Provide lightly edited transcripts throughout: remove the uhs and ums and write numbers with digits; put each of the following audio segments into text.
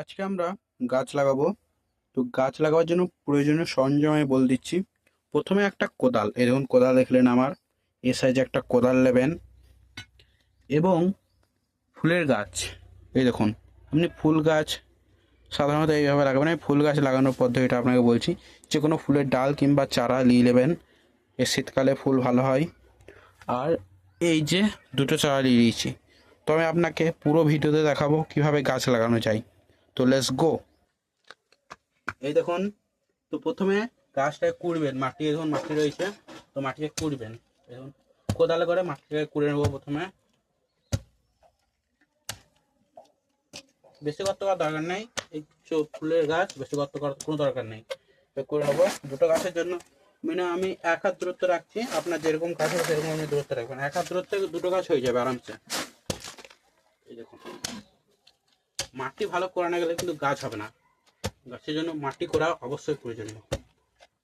আজকে আমরা গাছ লাগাবো। তো গাছ লাগাবার জন্য প্রয়োজনীয় সরঞ্জাম আমি বলে দিচ্ছি। প্রথমে একটা কোদাল, এই দেখুন কোদাল দেখলেন আমার, এ সাইজে একটা কোদাল নেবেন। এবং ফুলের গাছ, এই দেখুন আপনি ফুল গাছ সাধারণত এইভাবে লাগাবেন। আমি ফুল গাছ লাগানোর পদ্ধতিটা আপনাকে বলছি। যে কোনো ফুলের ডাল কিংবা চারা নিয়ে নেবেন, এর শীতকালে ফুল ভালো হয়। আর এই যে দুটো চারা নিয়ে নিয়েছি, তো আমি আপনাকে পুরো ভিডিওতে দেখাবো কিভাবে গাছ লাগানো যায়। তো লেটস গো। এই দেখুন, তো প্রথমে গাছটাকে কুড়বেন, মাটি দেখুন মাটি রয়েছে, তো মাটিকে কুড়বেন। দেখুন কোদালে করে মাটিটাকে কুড়ে নেবো প্রথমে। বেশি গর্ত করার দরকার নেই, এই ফুলের গাছ বেশি গর্ত করার কোনো দরকার নেই। তো করে নেবো দুটো গাছের জন্য মিনিমাম আমি 1 হাত দূরত্ব রাখছি। আপনার যেরকম গাছ হবে সেরকম আপনি দূরত্ব রাখবেন। 1 হাত দূরত্বে দুটো গাছ হয়ে যাবে আরামসে। এই দেখুন, মাটি ভালো করে না গেলে কিন্তু গাছ হবে না। গাছের জন্য মাটি করা অবশ্যই প্রয়োজনীয়।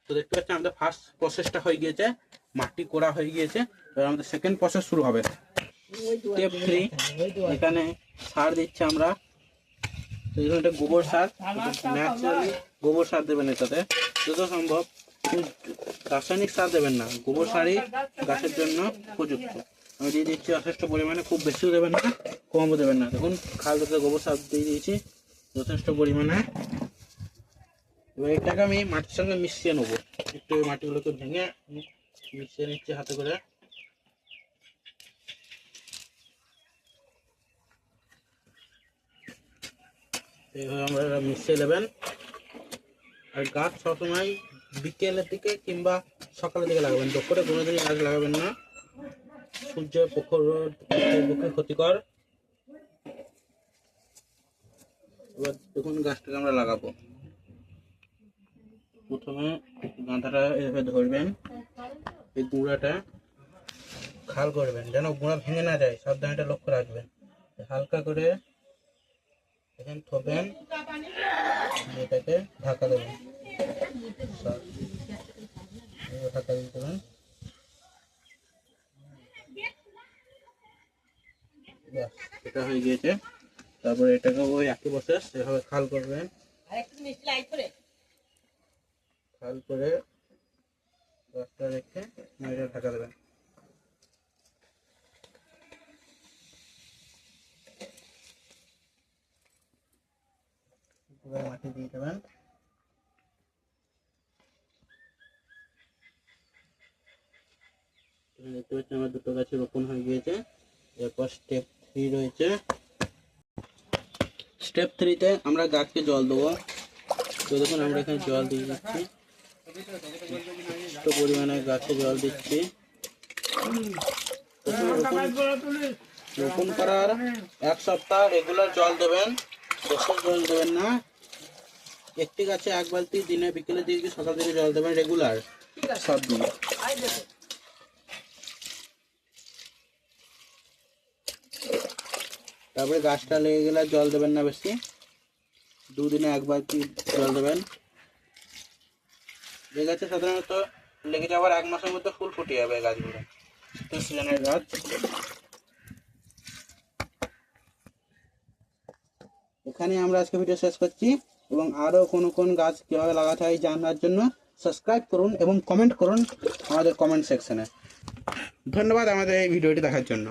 তো দেখতে পাচ্ছেন আমাদের ফার্স্ট প্রসেসটা হয়ে গিয়েছে, মাটি করা হয়ে গিয়েছে। এবার আমাদের সেকেন্ড প্রসেস শুরু হবে। স্টেপ 3, এখানে সার দিচ্ছি আমরা। তো এখানে একটা গোবর সার, ন্যাচারালি গোবর সার দেবেন এটাতে যত সম্ভব। রাসায়নিক সার দেবেন না, গোবর সারই গাছের জন্য উপযুক্ত। আমি দিয়ে দিচ্ছি যথেষ্ট পরিমাণে, খুব বেশিও দেবেন না কমও দেবেন না। দেখুন খালটাতে গোবর সার দিয়ে দিয়েছি যথেষ্ট পরিমাণে। এবার এটাকে আমি মাটির সঙ্গে মিশিয়ে নেবো। একটু এই মাটিগুলোকে ভেঙে মিশিয়ে নিচ্ছি হাতে করে। এইভাবে আমরা মিশিয়ে নেবেন। আর গাছ সবসময় বিকেলের দিকে কিংবা সকালের দিকে লাগাবেন, দুপুরে কোনোদিনই গাছ লাগাবেন না, সূর্যের পক্ষে ক্ষতিকর। এবার দেখুন গাছটাকে আমরা লাগাবো। প্রথমে গাঁথাটা এভাবে ধরবেন, এই গুঁড়াটা খাল করবেন যেন গুঁড়া ভেঙে না যায়, সাবধানে লক্ষ্য রাখবেন। হালকা করে এখানে থবেন, এটাকে ঢাকা দেবেন, ঢাকা দিয়ে দেবেন। এটা হয়ে গিয়েছে। তারপরে এটাকে ওই একই প্রসেস এভাবে খাল করবেন, খাল করে গাছটা রেখে এটা ঢাকা দেবেন। মাটি দিয়ে দেবেন। দেখতে পাচ্ছেন আমার দুটো গাছে রোপণ হয়ে গিয়েছে। এরপর স্টেপ 3 রয়েছে। স্টেপ 3-তে আমরা গাছকে জল দেবো। তো দেখুন আমরা এখানে জল দিয়ে দিচ্ছি, একটু পরিমাণে গাছে জল দিচ্ছি। রোপণ করার 1 সপ্তাহ রেগুলার জল দেবেন, বেশি জল দেবেন না। একটি গাছে 1 বালতি দিনে বিকেলের দিকে সকাল দিকে জল দেবেন রেগুলার সব দিন। তারপরে গাছটা লেগে গেলে জল দেবেন না বেশি, 2 দিনে 1 বালতি জল দেবেন। এই গাছে সাধারণত লেগে যাওয়ার 1 মাসের মধ্যে ফুল ফুটে যাবে গাছগুলো, শীতের সিজনের গাছ। এখানে আমরা আজকে ভিডিও শেষ করছি, এবং আরও কোন গাছ কীভাবে লাগাতে হয় জানার জন্য সাবস্ক্রাইব করুন এবং কমেন্ট করুন আমাদের কমেন্ট সেকশনে। ধন্যবাদ আমাদের এই ভিডিওটি দেখার জন্য।